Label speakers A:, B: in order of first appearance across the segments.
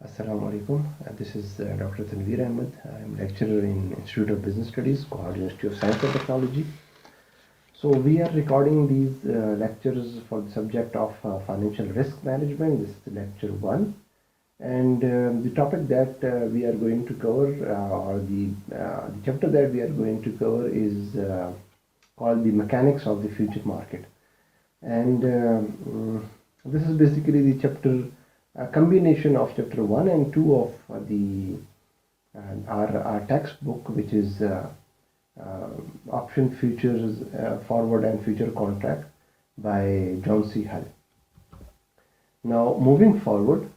A: Assalamu alaikum. This is Dr. Tanveer Ahmed. I am lecturer in Institute of Business Studies, Quad University of Science and Technology. So we are recording these lectures for the subject of financial risk management. This is lecture 1. And the topic that we are going to cover, or the chapter that we are going to cover is called the mechanics of the future market. And this is basically the chapter, a combination of chapter 1 and 2 of the our textbook, which is option futures, forward and future contract by John C. Hull. Now moving forward,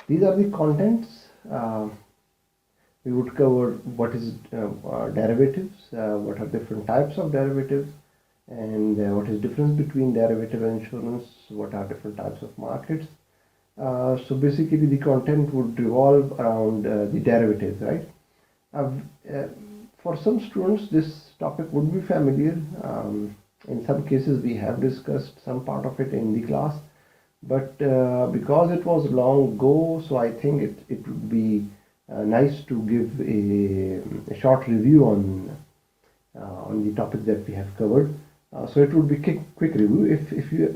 A: these are the contents. We would cover what is derivatives, what are different types of derivatives, and what is difference between derivative and insurance, what are different types of markets. So basically the content would revolve around the derivatives, right? For some students this topic would be familiar. In some cases we have discussed some part of it in the class, but because it was long ago, so I think it would be nice to give a short review on the topic that we have covered. So it would be quick review. If you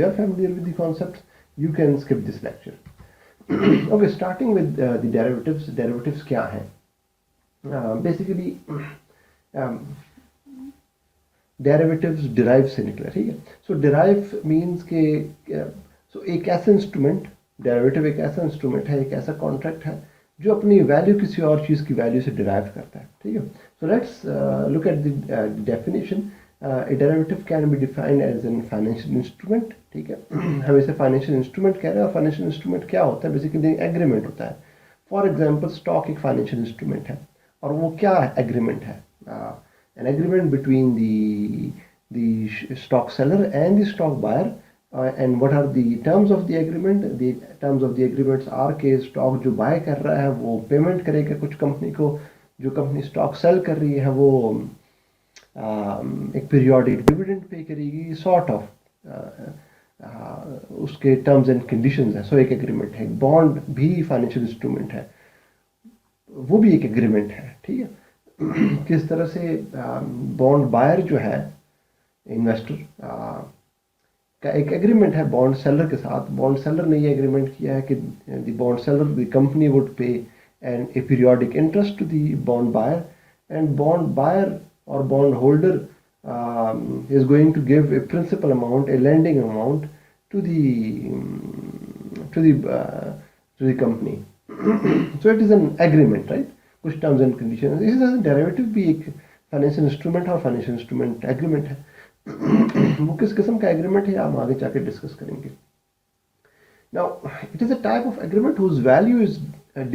A: are familiar with the concepts, you can skip this lecture. Okay, starting with the derivatives. Derivatives क्या हैं? Basically derivatives derive से निकला, ठीक है? So derive means के so एक ऐसा instrument, derivative एक ऐसा इंस्ट्रूमेंट है, एक ऐसा कॉन्ट्रैक्ट है जो अपनी वैल्यू किसी और चीज़ की वैल्यू से डिराइव करता है, ठीक है? So let's look at the definition. A derivative can be defined as a financial instrument, ठीक है? हम इसे financial instrument कह रहे हैं, और financial instrument क्या होता है? Basically agreement होता है. For example, stock एक financial instrument है, और वो क्या agreement है? An agreement between the stock seller and the stock buyer. And what are the terms of the agreement? The terms of the agreements are कि stock जो buy कर रहा है वो payment करेगा कुछ कंपनी को, जो कंपनी stock sell कर रही है वो एक पीरियोडिक डिविडेंड पे करेगी, सॉर्ट ऑफ उसके टर्म्स एंड कंडीशंस है. सो एक एग्रीमेंट है. बॉन्ड भी फाइनेंशियल इंस्ट्रूमेंट है, वो भी एक एग्रीमेंट है, ठीक है? किस तरह से बॉन्ड बायर जो है इन्वेस्टर का एक एग्रीमेंट है बॉन्ड सेलर के साथ. बॉन्ड सेलर ने ये एग्रीमेंट किया है कि the bond seller, the company would pay an a periodic interest to the bond buyer, and bond buyer or bond holder is going to give a principal amount, a lending amount to the company. So it is an agreement, right? कुछ terms and conditions. इसी तरह derivative भी एक financial instrument और financial instrument agreement है. वो किस किस्म का agreement है हम आगे जाके discuss करेंगे. Now it is a type of agreement whose value is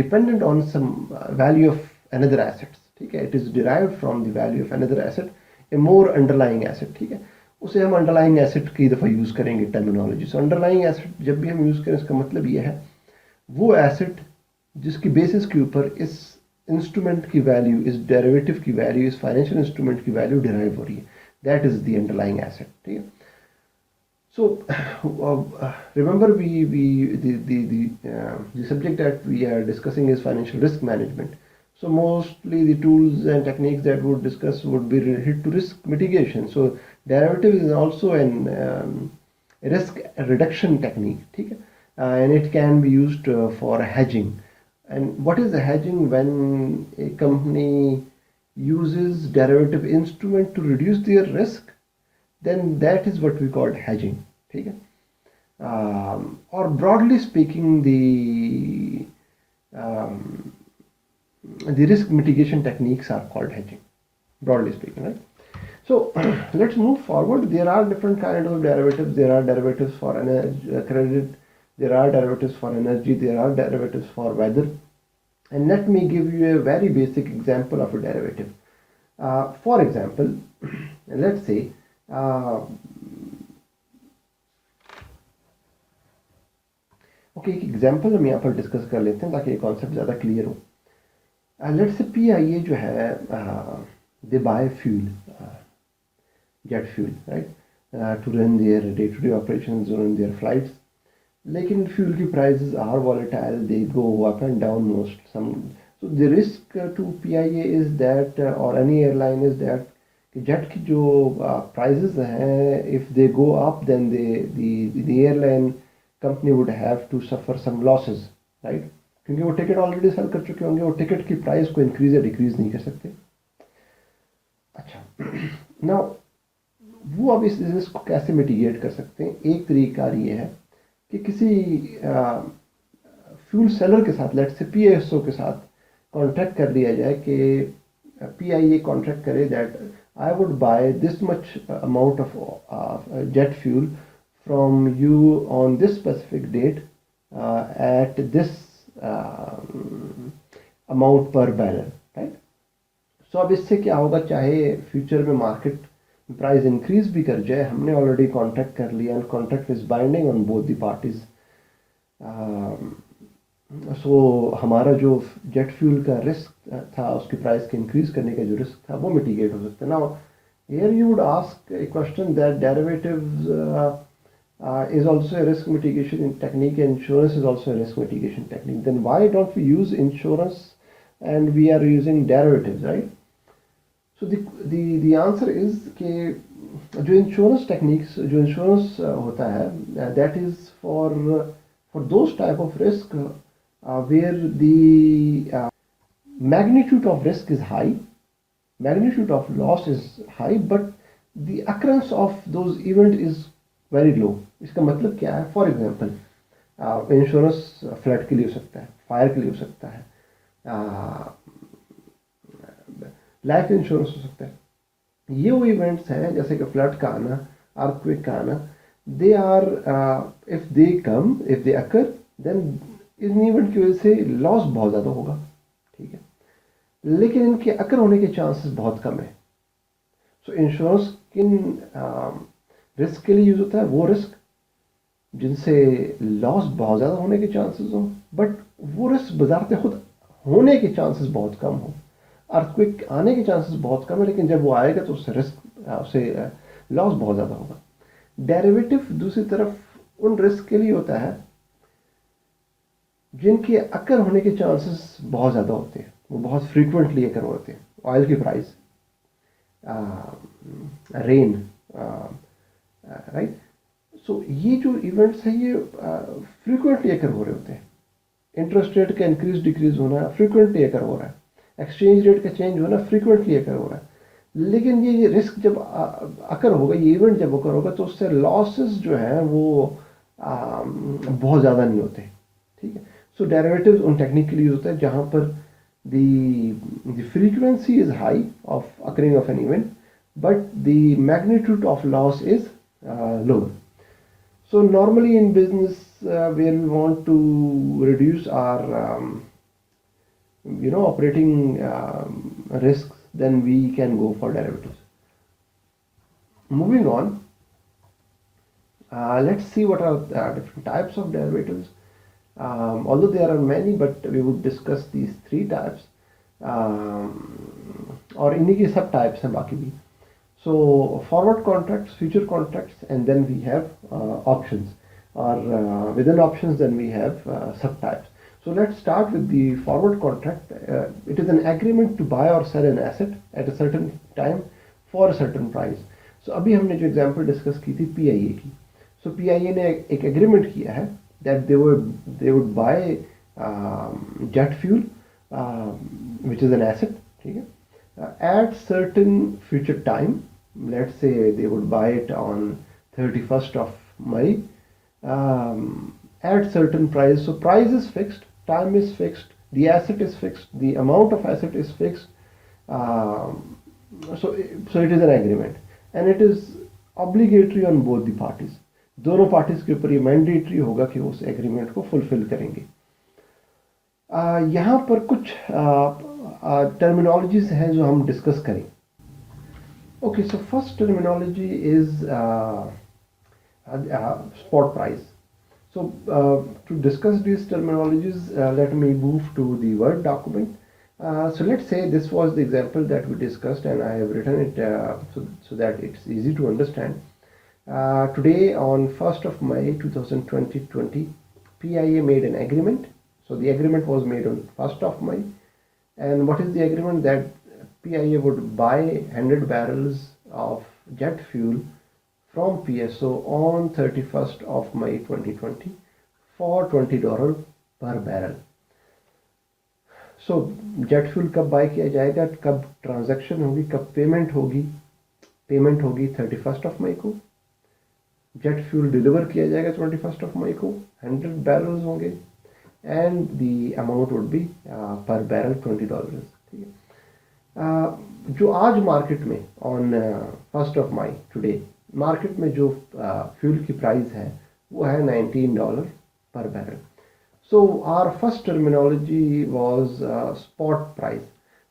A: dependent on some value of another assets. ठीक है? It is derived from the value of another asset, a more underlying asset. ठीक है? उसे हम underlying asset की दफ़ा use करेंगे terminology. सो underlying asset जब भी हम यूज़ करें इसका मतलब ये है वो asset जिसकी बेसिस के ऊपर इस इंस्ट्रूमेंट की वैल्यू, इस डेरिवेटिव की वैल्यू, इस फाइनेंशियल इंस्ट्रूमेंट की वैल्यू डिराइव हो रही है, that is the underlying asset. ठीक है? So remember the subject that we are discussing is financial risk management. So mostly the tools and techniques that we would discuss would be related to risk mitigation. So derivative is also an risk reduction technique, ठीक है? And it can be used for hedging. And what is the hedging? When a company uses derivative instrument to reduce their risk, then that is what we call hedging. ठीक है? Or broadly speaking, the risk mitigation techniques are called hedging, broadly speaking, right? So let's move forward. There are different kinds of derivatives. There are derivatives for energy, credit. There are derivatives for energy. There are derivatives for weather. And let me give you a very basic example of a derivative. For example, let's say okay, एक example हम यहाँ पर discuss कर लेते हैं ताकि ये concept ज़्यादा क्लियर हो. लेट्स से PIA जो है they buy fuel, jet fuel, right, to run their day-to-day operations, run their flights. लेकिन फ्यूल की prices are volatile, they go up and down most some. So the risk to PIA is that or any airline is that कि jet की जो prices हैं, if they go up then the airline company would have to suffer some losses, right? क्योंकि वो ticket already cell कर चुके होंगे, वो टिकट की प्राइस को इंक्रीज या डिक्रीज नहीं कर सकते. अच्छा, नाउ वो अब इस रिस्क को कैसे मिटिगेट कर सकते हैं? एक तरीका ये है कि किसी फ्यूल सेलर के साथ, लेट्स से पीएसओ के साथ कॉन्ट्रैक्ट कर लिया जाए कि पीआईए कॉन्ट्रैक्ट करे that I would buy this much amount of jet fuel from you on this specific date at this amount per barrel, right? So अब इससे क्या होगा, चाहे फ्यूचर में मार्केट प्राइस इंक्रीज भी कर जाए, हमने ऑलरेडी कॉन्ट्रैक्ट कर लिया and contract is binding on both the parties. So हमारा जो जेट फ्यूल का रिस्क था, उसकी प्राइस के इंक्रीज करने का जो रिस्क था, वो मिटिगेट हो सकता है. Now here you would ask A question that derivatives is also a risk mitigation technique, and insurance is also a risk mitigation technique. Then why don't we use insurance and we are using derivatives, right? So the answer is कि जो insurance techniques, जो insurance होता है, that is for those type of risk where the magnitude of risk is high, magnitude of loss is high, but the occurrence of those event is very low. इसका मतलब क्या है? For example insurance flood के लिए हो सकता है, fire के लिए हो सकता है, लाइफ इंश्योरेंस हो सकता है. ये वो इवेंट्स हैं जैसे कि फ्लड का आना, अर्थक्वेक का आना, they are if they occur then in event की वजह से लॉस बहुत ज़्यादा होगा, ठीक है, लेकिन इनके अकर होने के चांसेस बहुत कम है. सो इंश्योरेंस किन रिस्क के लिए यूज होता है? वो रिस्क जिनसे लॉस बहुत ज़्यादा होने के चांसेस हों, बट वो रिस्क बजाते खुद होने के चांसेस बहुत कम हो. अर्थक्वेक आने के चांसेस बहुत कम है, लेकिन जब वो आएगा तो उससे रिस्क, उससे लॉस बहुत ज़्यादा होगा. डेरिवेटिव दूसरी तरफ उन रिस्क के लिए होता है जिनके अकर होने के चांसेस बहुत ज़्यादा होते हैं, वो बहुत फ्रीक्वेंटली अकर होते हैं. ऑयल की प्राइस, रेन, राइट? सो ये जो इवेंट्स हैं ये फ्रीक्वेंटली अकर हो रहे होते हैं. इंटरेस्ट रेट का इंक्रीज डिक्रीज होना फ्रीक्वेंटली अकर हो रहा है, एक्सचेंज रेट का चेंज होना फ्रीक्वेंटली अकर हो रहा है. लेकिन ये रिस्क जब अकर होगा, ये इवेंट जब अकर होगा, तो उससे लॉसेस जो हैं वो बहुत ज़्यादा नहीं होते, ठीक है. सो डेरिवेटिव्स उन टेक्निकली यूज होता है जहाँ पर the frequency is high of occurring of an event, but the magnitude of loss is lower. So normally in business where we want to reduce our operating risks, then we can go for derivatives. Moving on, let's see what are different types of derivatives. Although there are many, but we would discuss these three types, और इन्हीं के सब types हैं बाकी भी. So forward contracts, future contracts, and then we have options, or within options then we have subtypes. So let's start with the forward contract. It is an agreement to buy or sell an asset at a certain time for a certain price. So अभी हमने जो example discuss की थी PIA की. So PIA ने एक agreement किया है that they would buy jet fuel, which is an asset, ठीक है, at certain future time. Let's say they would buy it on 31st of May at certain price. So price is fixed, time is fixed, the asset is fixed, the amount of asset is fixed. So it is an agreement and it is obligatory on both the parties. दोनों parties के ऊपर ये mandatory होगा कि वो उस agreement को fulfil करेंगे. यहाँ पर कुछ टर्मिनोलॉजीज हैं जो हम डिस्कस करें. Okay, so first terminology is spot price. So to discuss these terminologies, let me move to the Word document. So let's say this was the example that we discussed and I have written it so that it's easy to understand. Today on 1st of May 2020, PIA made an agreement. So the agreement was made on 1st of May. And what is the agreement? That PIA would buy 100 barrels of jet fuel from PSO on 31st of May 2020 for $20 per barrel. So jet fuel कब bye किया जाएगा, कब transaction होगी, कब payment होगी? Payment होगी 31st of May को. Jet fuel deliver किया जाएगा 21st ऑफ मई को. 100 बैरल्स होंगे and the amount would be per barrel $20. ठीक है. जो आज मार्केट में on 1st of May today market में जो फ्यूल की प्राइस है वो है $19 per barrel. So our first terminology was spot price.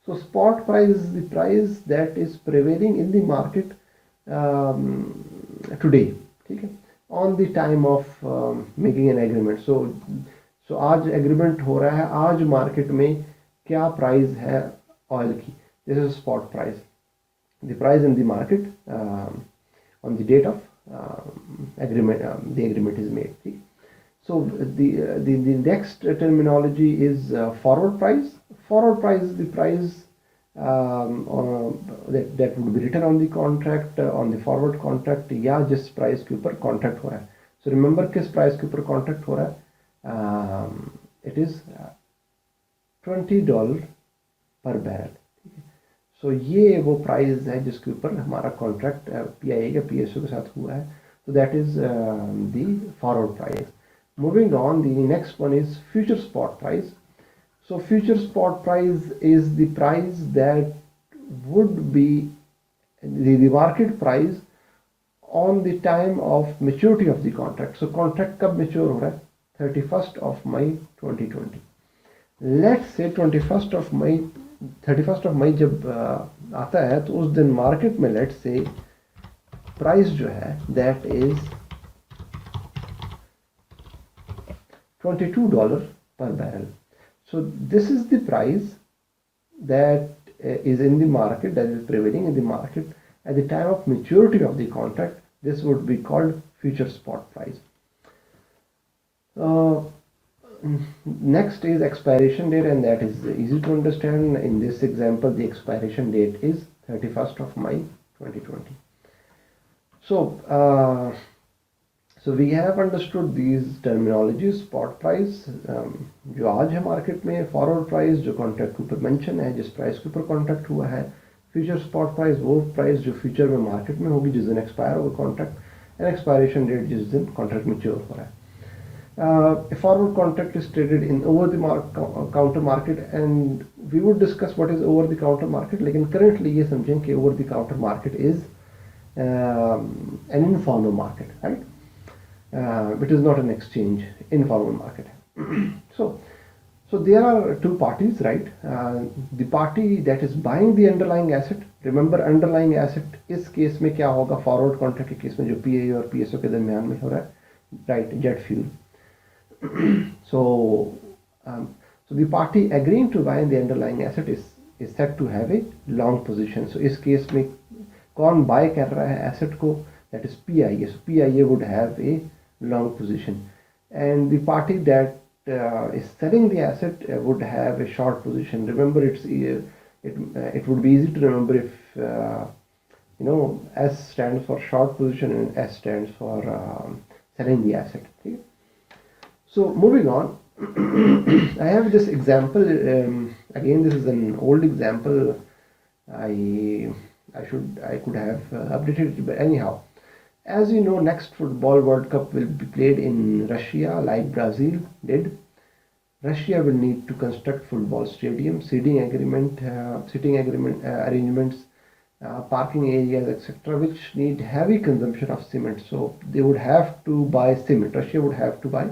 A: So spot price is the price that is prevailing in the market today. ठीक है, on the time of making an agreement. So आज agreement हो रहा है, आज market में क्या price है oil की? This is spot price. The price in the market on the date of agreement, the agreement is made. ठीक. So the next terminology is forward price. Forward price is the price that would be written on the contract, on the forward contract, या जिस price के ऊपर contract हो रहा है. So remember किस price के ऊपर contract हो रहा है? It is $20 per barrel. So ये वो price है जिसके ऊपर हमारा contract PIA या PSO के साथ हुआ है. So that is the forward price. Moving on, the next one is future spot price. So future spot price is the price that would be the market price on the time of maturity of the contract. So contract कब mature हो रहा है? 31st of May 2020. Let's say 21st of May 31st of May जब आता है तो उस दिन market में let's say price जो है that is $22 per barrel. So this is the price that is in the market, that is prevailing in the market at the time of maturity of the contract. This would be called future spot price. Next is expiration date, and that is easy to understand. In this example, the expiration date is 31st of May 2020. So we have understood these terminologies. Spot price जो आज है market में, forward price जो contract के ऊपर mention है, जिस price के ऊपर कॉन्ट्रैक्ट हुआ है. फ्यूचर स्पॉट प्राइस वो प्राइस जो फ्यूचर में मार्केट में होगी जिस दिन एक्सपायर होगा कॉन्ट्रैक्ट, एंड एक्सपायरेशन डेट जिस दिन कॉन्ट्रैक्ट मैच्योर हो रहा है. Forward contract is traded in over the counter market, and we would discuss what is over the counter market. लेकिन करेंटली ये समझें कि over the counter market is an informal market, right? It is not an exchange, informal market. So there are two parties, right? The party that is buying the underlying asset. Remember, underlying asset इस case में क्या होगा? Forward contract के case में जो PIA और PSO के दरमियान में हो रहा है, right? Jet fuel. So the party agreeing to buy the underlying asset is said to have a long position. So इस केस में कौन buy कर रहा है asset को? That is PIA. So PIA would have a long position, and the party that is selling the asset would have a short position. Remember, it would be easy to remember if S stands for short position and S stands for selling the asset. Okay? So moving on, I have this example. Again, this is an old example. I could have updated it, but anyhow. As you know, next Football World Cup will be played in Russia like Brazil did. Russia will need to construct football stadium, seating arrangements, parking areas, etc., which need heavy consumption of cement. So they would have to buy cement. Russia would have to buy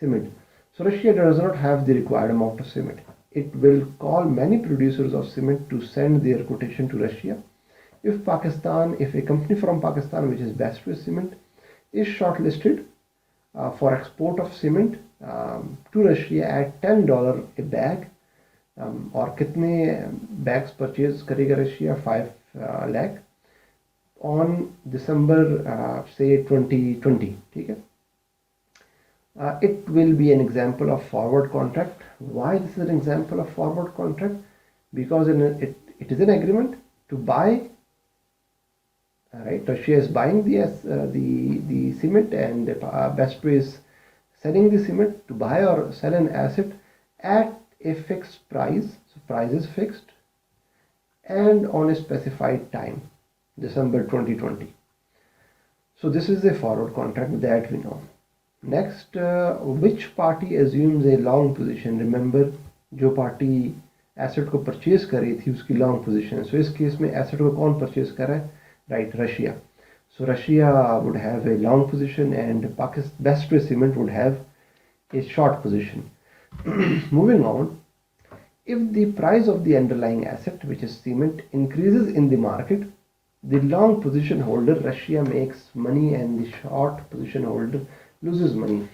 A: cement. So Russia does not have the required amount of cement. It will call many producers of cement to send their quotation to Russia. If a company from Pakistan, which is best with cement, is shortlisted for export of cement to Russia at $10 a bag, और कितने bags purchase करेगा Russia? 5 lakh on December say 2020. ठीक है. it will be an example of forward contract. Why this is an example of forward contract? Because it is an agreement to buy. Right, Russia is buying the cement, and Bestway is selling the cement to buy or sell an asset at a fixed price. So price is fixed and on a specified time, December 2020. So this is a forward contract that we know. Next, which party assumes a long position? Remember, जो party asset को purchase कर रही थी उसकी long position है. सो इस case में asset को कौन परचेज कर रहा है? Right, Russia. So Russia would have a long position and Pakistan Bestway Cement would have a short position. Moving on, if the price of the underlying asset, which is cement, increases in the market, the long position holder Russia makes money and the short position holder loses money.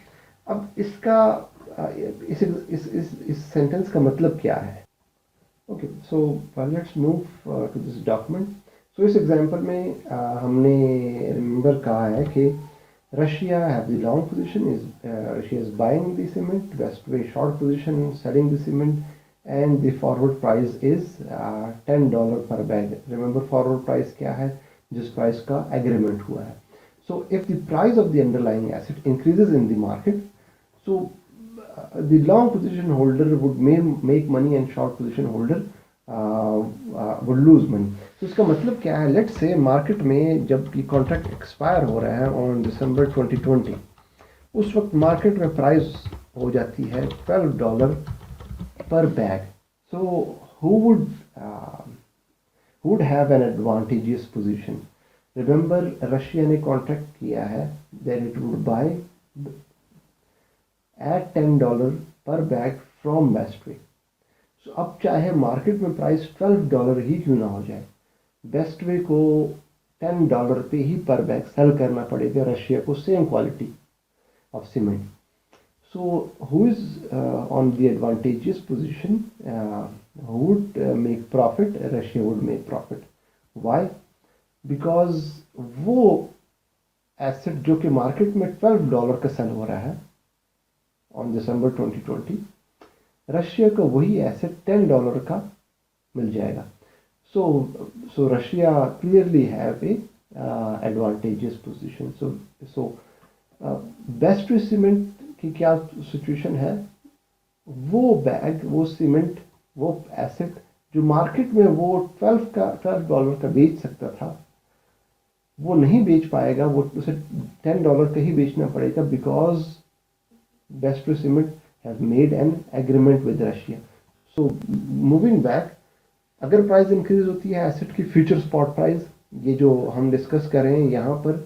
A: अब इसका इस sentence का मतलब क्या है? Okay, so let's move to this document. So इस example में हमने रिमेंबर कहा है कि Russia have the long position, Russia is buying the cement, Westway short position selling the cement, and the forward price is $10 per bag. Remember forward price क्या है? जिस price का एग्रीमेंट हुआ है. So if the price of the underlying asset increases in the market, so the long position holder would make money and short position holder would lose money. तो इसका मतलब क्या है? लेट्स से मार्केट में जब ये कॉन्ट्रैक्ट एक्सपायर हो रहा है ऑन दिसंबर 2020, उस वक्त मार्केट में प्राइस हो जाती है $12 पर bag. So who would have an advantageous position? Remember, Russia ने कॉन्ट्रैक्ट किया है that it would buy at $10 per bag from Bestway. So अब चाहे मार्केट में प्राइस $12 ही क्यों ना हो जाए, Bestway को $10 पे ही पर बैग सेल करना पड़ेगा रशिया को same quality of cement. So who is on the advantageous position? Who would make profit? Russia would make profit. Why? Because वो एसेट जो कि मार्केट में $12 का सेल हो रहा है ऑन दिसंबर 2020, रशिया को वही एसेट $10 का मिल जाएगा. So Russia clearly have a advantageous position. So Bestway Cement की क्या सिचुएशन है? वो बैग, वो सीमेंट, वो एसेट जो मार्केट में वो $12 का बेच सकता था, वो नहीं बेच पाएगा, वो उसे $10 का ही बेचना पड़ेगा, because Bestway Cement have made an agreement with Russia. So moving back, अगर प्राइस इंक्रीज होती है एसेट की फ्यूचर स्पॉट प्राइस, ये जो हम डिस्कस कर रहे हैं यहाँ पर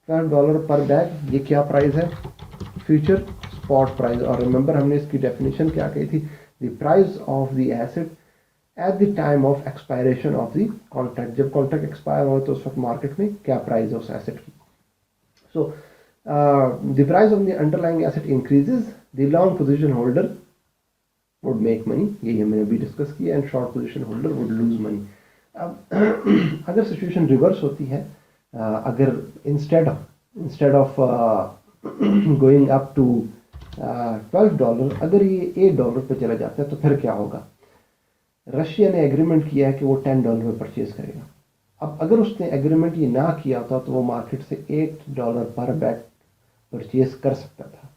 A: $12 पर बैग, ये क्या प्राइस है? Future spot price. और रिमेंबर हमने इसकी डेफिनेशन क्या कही थी? The price of the asset at the time of expiration of the contract. जब कॉन्ट्रैक्ट एक्सपायर हो तो उस वक्त मार्केट में क्या प्राइस है उस एसेट की. So the price of the underlying asset increases, the long position holder would make money, यही हमने अभी डिस्कस किया, and short position holder would lose money. अब अगर सिचुएशन रिवर्स होती है, अगर instead of going up to $12, अगर ये $8 पे चला जाता है तो फिर क्या होगा? रशिया ने एग्रीमेंट किया है कि वो $10 पे परचेज करेगा. अब अगर उसने एग्रीमेंट ये ना किया होता तो वो मार्केट से $8 पर बैग परचेज कर सकता था.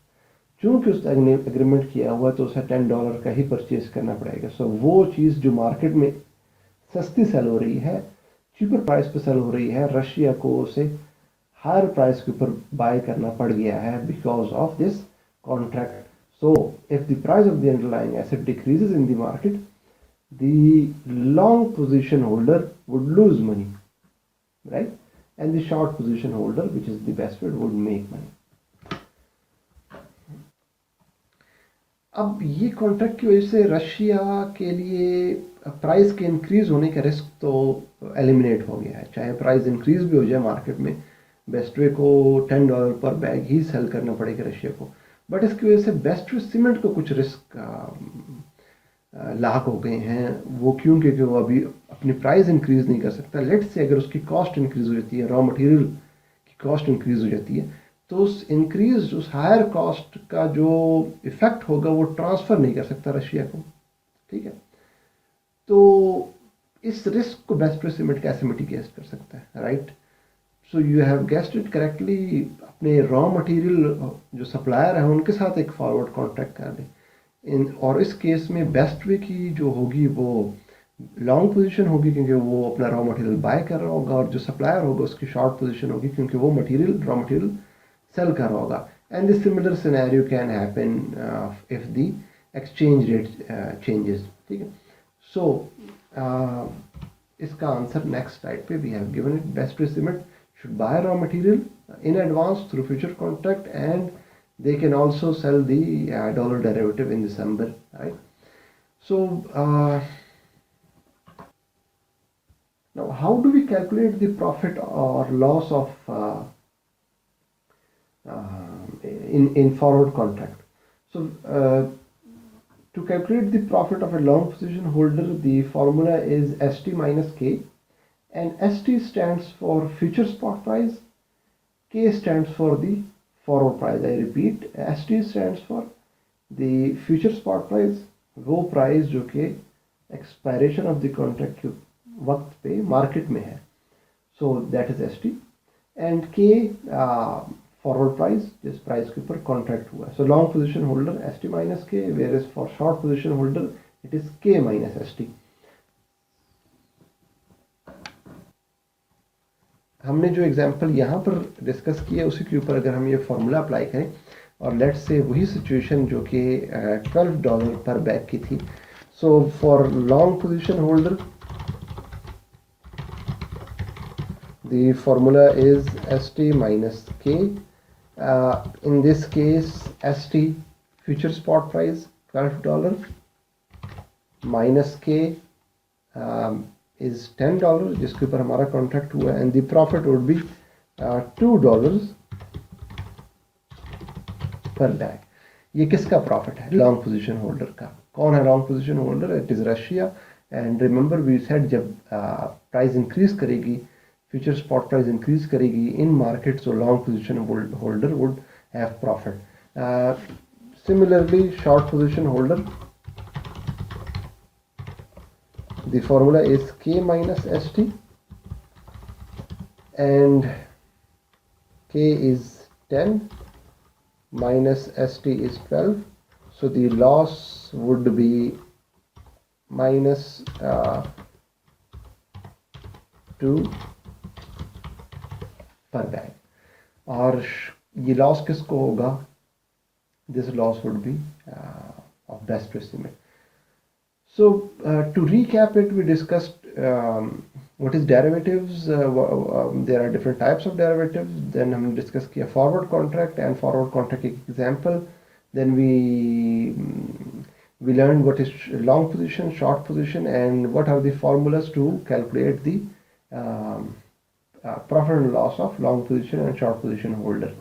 A: चूंकि उसने एग्रीमेंट किया हुआ तो उसे $10 का ही परचेज करना पड़ेगा. सो वो चीज़ जो मार्केट में सस्ती सेल हो रही है, चीपर प्राइस पे सेल हो रही है, रशिया को उसे हायर प्राइस के ऊपर बाय करना पड़ गया है because of this contract. So if the price of the underlying asset decreases in the market, the long position holder would lose money, right, and the short position holder which is the best way would make money. अब ये contract की वजह से Russia के लिए price के increase होने का रिस्क तो एलिमिनेट हो गया है. चाहे प्राइस इंक्रीज भी हो जाए मार्केट में, बेस्टवे को $10 पर बैग ही सेल करना पड़ेगा रशिया को, बट इसकी वजह से बेस्टवे सीमेंट को कुछ रिस्क लाक हो गए हैं. वो क्यों? क्योंकि वो अभी अपनी प्राइस इंक्रीज नहीं कर सकता. लेट्स से अगर उसकी कॉस्ट इंक्रीज हो जाती है, रॉ मटेरियल की कॉस्ट इंक्रीज हो जाती है, तो उस इंक्रीज, उस हायर कॉस्ट का जो इफेक्ट होगा वो ट्रांसफ़र नहीं कर सकता रशिया को, ठीक है। तो इस रिस्क को बेस्ट एस्टिमेट कैसे मिटिगेट कर सकता है, right. So you have guessed it correctly, अपने रॉ मटेरियल जो सप्लायर है उनके साथ एक फॉरवर्ड कॉन्ट्रैक्ट कर लें और इस केस में बेस्ट वे की जो होगी वो लॉन्ग पोजीशन होगी, क्योंकि वो अपना रॉ मटेरियल बाय कर रहा होगा, और जो सप्लायर होगा उसकी शॉर्ट पोजीशन होगी क्योंकि वो रॉ मटेरियल सेल कर रहा होगा। And this similar scenario can happen if the exchange rate changes, ठीक है। सो इसका आंसर नेक्स्ट स्लाइड पे we have given it. Best estimate should buy raw material in advance through future contract, and they can also sell the dollar derivative in December, right? So now how do we calculate the profit or loss of in forward contract? So to calculate the profit of a long position holder, the formula is ST minus K, and ST stands for future spot price, K stands for the forward price. I repeat, ST stands for the future spot price, वो price जो कि expiration of the contract के वक्त पे market में है, so that is ST, and K forward price, जिस price के ऊपर कॉन्ट्रैक्ट हुआ है। So long position holder ST minus K, where is for short position holder it is K minus ST। हमने जो एग्जांपल यहाँ पर डिस्कस किया उसी के ऊपर अगर हम ये फॉर्मूला अप्लाई करें, और लेट्स से वही सिचुएशन जो कि $12 पर बैग की थी। So for long position holder the formula is ST minus K। In this case ST future spot price $12 minus K is $10 जिसके ऊपर हमारा कॉन्ट्रैक्ट हुआ है, and the profit would be $2 पर बैग। ये किसका प्रॉफिट है? लॉन्ग पोजीशन होल्डर का। कौन है long position holder? It is Russia. And remember we said जब प्राइस इंक्रीज करेगी, फ्यूचर स्पॉट प्राइस इंक्रीज करेगी in market, so long position holder would have profit. Similarly short position holder, the formula is K minus ST, and K is 10 minus ST is 12, so the loss would be minus 2 per bag। और ये loss किसको होगा? This loss would be of best estimate. So to recap it, we discussed what is derivatives. There are different types of derivatives. Then we discussed किया forward contract and forward contract example. Then we learned what is long position, short position, and what are the formulas to calculate the profit and loss of long position and short position holder.